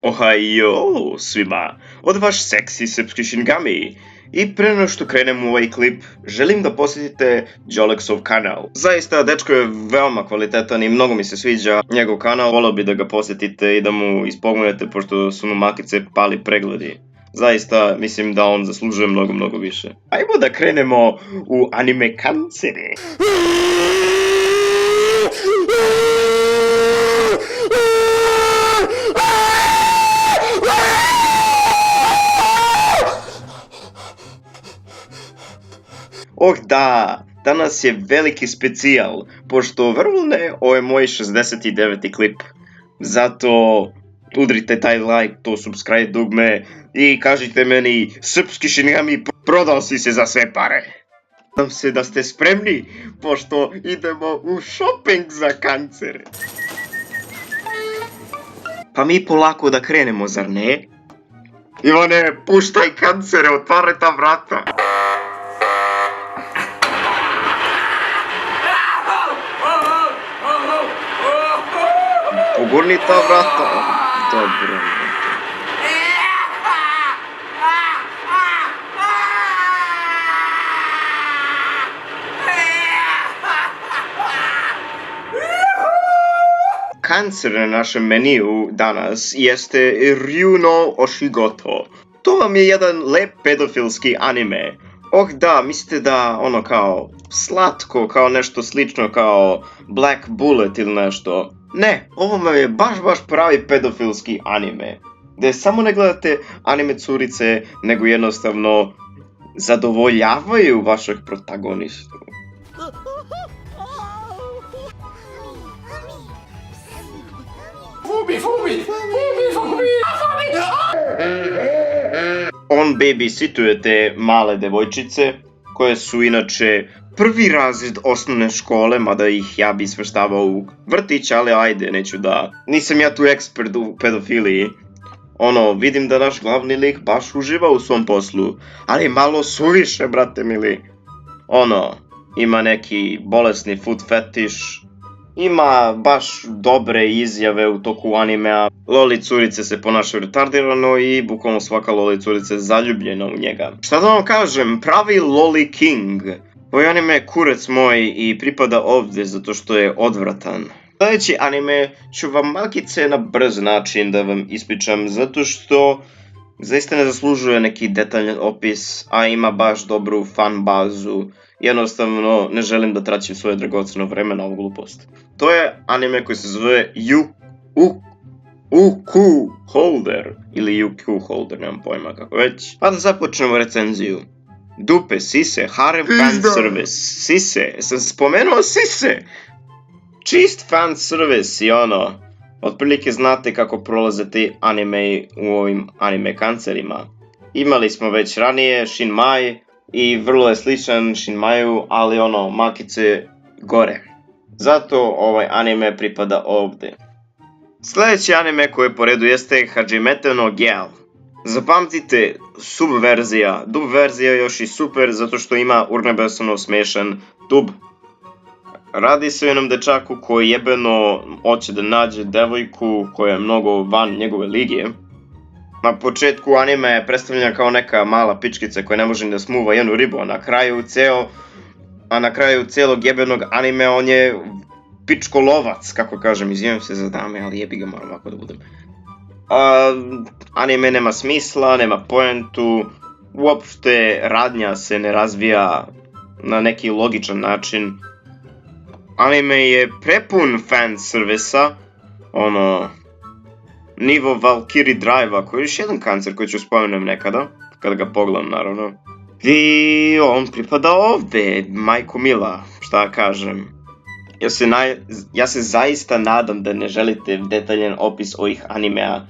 Ohajo svima, od vaš seksi srpski Shingami. I pre nego što krenem u ovaj klip, želim da posjetite Jolexov kanal. Zaista, dečko je veoma kvalitetan i mnogo mi se sviđa njegov kanal. Volio bi da ga posjetite i da mu ispomenete, pošto su mu makice pali pregledi. Zaista, mislim da on zaslužuje mnogo više. Ajmo da krenemo u anime kancere. Oh da, danas je veliki specijal, pošto verovali ovo je moj 69. klip. Zato udrite taj like, to subscribe dugme i kažite meni srpski Shingami prodao si se za sve pare. Nadam se da ste spremni, pošto idemo u shopping za kancer. Pa mi polako da krenemo, zar ne? Ivane, puštaj kancere, otvaraj ta vrata. Pogurni ta vrata. Dobro. Kancer na našem meniju danas jeste Ryuno Oshigoto. To vam je jedan lep pedofilski anime. Oh da, mislite da ono kao slatko, kao nešto slično kao Black Bullet ili nešto. Ne, ovo vam je baš pravi pedofilski anime. Gde samo ne gledate anime curice, nego jednostavno zadovoljavaju vašeg protagonistu. On babysituje te male devojčice, koje su inače prvi razred osnovne škole, mada ih ja bi svrstavao u vrtić, ali ajde, neću da... Nisam ja tu ekspert u pedofiliji. Vidim da naš glavni lik baš uživa u svom poslu, ali malo suviše, brate mili. Ima neki bolesni food fetiš, ima baš dobre izjave u toku animea. Loli curice se ponašaju retardirano i bukvalno svaka loli curica je zaljubljena u njega. Šta da vam kažem, pravi loli king. Ovaj anime je kurac moj i pripada ovdje zato što je odvratan. Sljedeći anime ću vam malkice na brz način da vam ispričam zato što zaista ne zaslužuje neki detaljan opis, a ima baš dobru fan bazu. Jednostavno ne želim da traćim svoje dragoceno vreme na ovu glupost. To je anime koji se zove UQ Holder ili UQ Holder, nemam pojma kako već. Pa da započnemo recenziju. Dupe, sise, harem, fan service, sise, sam spomenuo sise! Čist fan service i otprilike znate kako prolaze ti anime u ovim anime kancerima. Imali smo već ranije Shinmai i vrlo je sličan Shinmaiu, ali makice gore. Zato ovaj anime pripada ovdje. Sljedeći anime koji je po redu jeste Hajimete no Gyal. Zapamtite, subverzija. Dub verzija je još i super zato što ima urnebesno smešan dub. Radi se o jednom dečaku koji jebeno hoće da nađe devojku koja je mnogo van njegove lige. Na početku anime je predstavljena kao neka mala pičkica koja ne može da smuva jednu ribu, a na kraju celog jebenog anime on je pičkolovac, kako kažem, izvijem se za dame, ali jebi ga, moram ovako da budem. Anime nema smisla, nema poentu, uopšte radnja se ne razvija na neki logičan način. Anime je prepun fan servisa, nivo Valkyrie Drive-a, koji je još jedan kancer koji ću spomenem nekada, kada ga pogledam naravno. I on pripada ovde, majko mila, šta kažem. Ja se zaista nadam da ne želite detaljan opis ovih animea,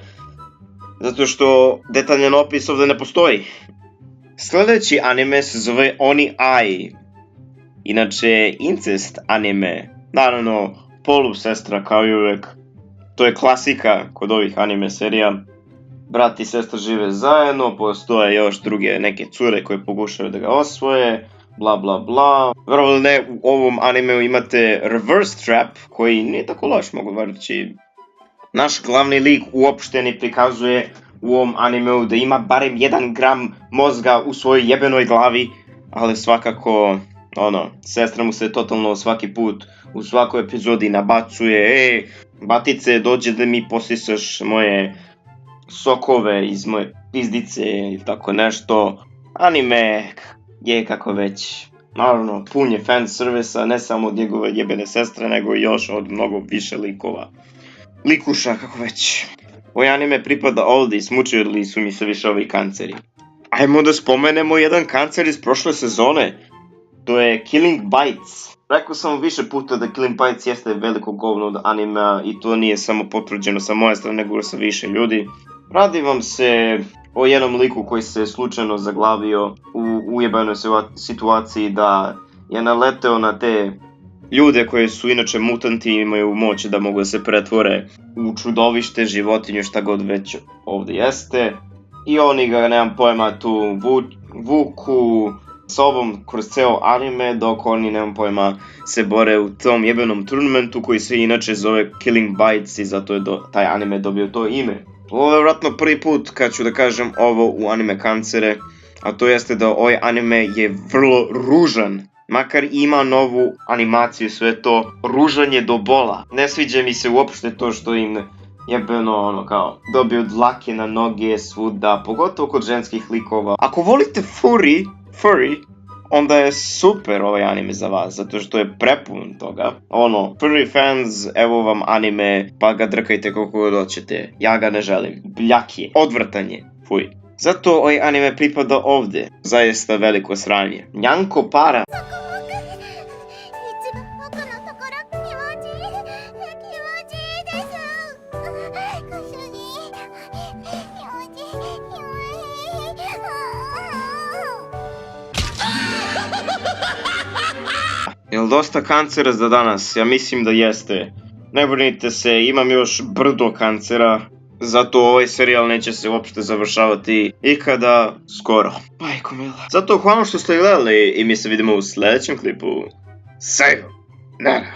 zato što detaljan opis ovde ne postoji. Sljedeći anime se zove Oni Ai, inače incest anime, naravno polusestra kao i uvek. To je klasika kod ovih anime serija. Brat i sestra žive zajedno, postoje još druge neke cure koje pokušaju da ga osvoje, bla bla bla. Verovali ne, u ovom animeu imate reverse trap koji nije tako loš, mogu reći. Naš glavni lik uopšte ne prikazuje u ovom animeu da ima barem 1 gram mozga u svojoj jebenoj glavi, ali svakako, sestra mu se totalno svaki put u svakoj epizodi nabacuje, batice, dođe da mi posisaš moje sokove iz moje pizdice ili tako nešto. Anime je kako već, naravno, pun je fan servisa, ne samo od njegove jebene sestre, nego i još od mnogo više likova. Likuša, kako već. Ovaj anime pripada ovdje i smučili su mi se više ovi kanceri. Ajmo da spomenemo jedan kancer iz prošle sezone. To je Killing Bites. Rekao sam više puta da Killing Bites jeste veliko govno od anima i to nije samo potvrđeno sa moje strane, nego sa više ljudi. Radi vam se o jednom liku koji se slučajno zaglavio u ujebanoj situaciji da je naleteo na te ljude koji su inače mutanti i imaju moć da mogu da se pretvore u čudovište, životinju, šta god već ovdje jeste. I oni ga, nemam pojma, tu vuku sobom kroz ceo anime, dok oni, nemam pojma, se bore u tom jebenom turnamentu koji se inače zove Killing Bites i zato je taj anime dobio to ime. Ovo je vjerojatno prvi put kad ću da kažem ovo u anime kancere, a to jeste da ovaj anime je vrlo ružan. Makar ima novu animaciju, sve to ružanje do bola. Ne sviđa mi se uopšte to što im jebeno dobiju dlake na noge svuda, pogotovo kod ženskih likova. Ako volite furry, onda je super ovaj anime za vas, zato što je prepun toga. Furry fans, evo vam anime, pa ga drkajte koliko god hoćete. Ja ga ne želim. Bljak je. Odvrtanje. Fuj. Zato ovaj anime pripada ovdje. Zaista veliko sranje. Njanko para. Jel dosta kancera za danas? Ja mislim da jeste. Ne brinite se, imam još brdo kancera. Zato ovaj serijal neće se uopšte završavati ikada skoro. Majko mila. Zato hvala što ste gledali i mi se vidimo u sljedećem klipu. Sayonara.